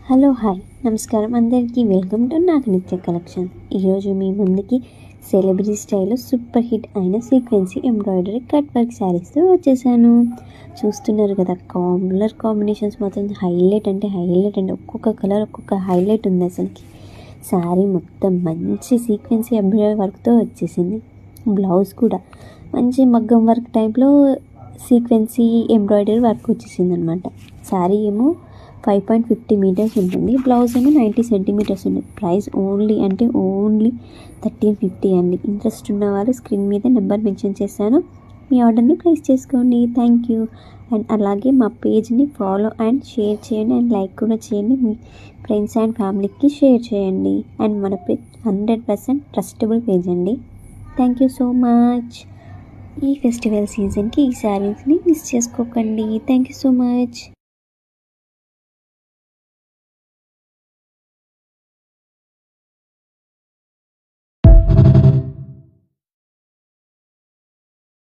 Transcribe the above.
Hello hi నమస్కారం అందరికీ welcome to నాకు నిత్య కలెక్షన్. ఈరోజు మీ ముందుకి సెలబ్రిటీ స్టైల్లో సూపర్ హిట్ అయిన సీక్వెన్సీ ఎంబ్రాయిడరీ కట్ వర్క్ శారీస్తో వచ్చేసాను. చూస్తున్నారు కదా, కలర్ కాంబినేషన్స్ మాత్రం హైలైట్ అంటే ఒక్కొక్క కలర్ ఒక్కొక్క హైలైట్ ఉంది. అసలుకి శారీ మొత్తం మంచి సీక్వెన్సీ ఎంబ్రాయిడరీ వర్క్తో వచ్చేసింది. బ్లౌజ్ కూడా మంచి మగ్గం వర్క్ టైప్లో సీక్వెన్సీ ఎంబ్రాయిడరీ వర్క్ వచ్చేసింది అనమాట. శారీ ఏమో 5.50 మీటర్స్ ఉంటుంది, బ్లౌజ్ ఏమో 90 సెంటీమీటర్స్ ఉంది. ప్రైస్ ఓన్లీ 1350 అండి. ఇంట్రెస్ట్ ఉన్న వాళ్ళు స్క్రీన్ మీద నెంబర్ మెన్షన్ చేశాను, మీ ఆర్డర్ని ప్లేస్ చేసుకోండి. Thank you. అండ్ అలాగే మా పేజ్ని ఫాలో అండ్ షేర్ చేయండి అండ్ లైక్ కూడా చేయండి. మీ ఫ్రెండ్స్ అండ్ ఫ్యామిలీకి షేర్ చేయండి. అండ్ మన పేజ్ 100% ట్రస్టబుల్ పేజ్ అండి. Thank you so much. ఈ ఫెస్టివల్ సీజన్కి ఈ శారీస్ని మిస్ చేసుకోకండి. Thank you so much.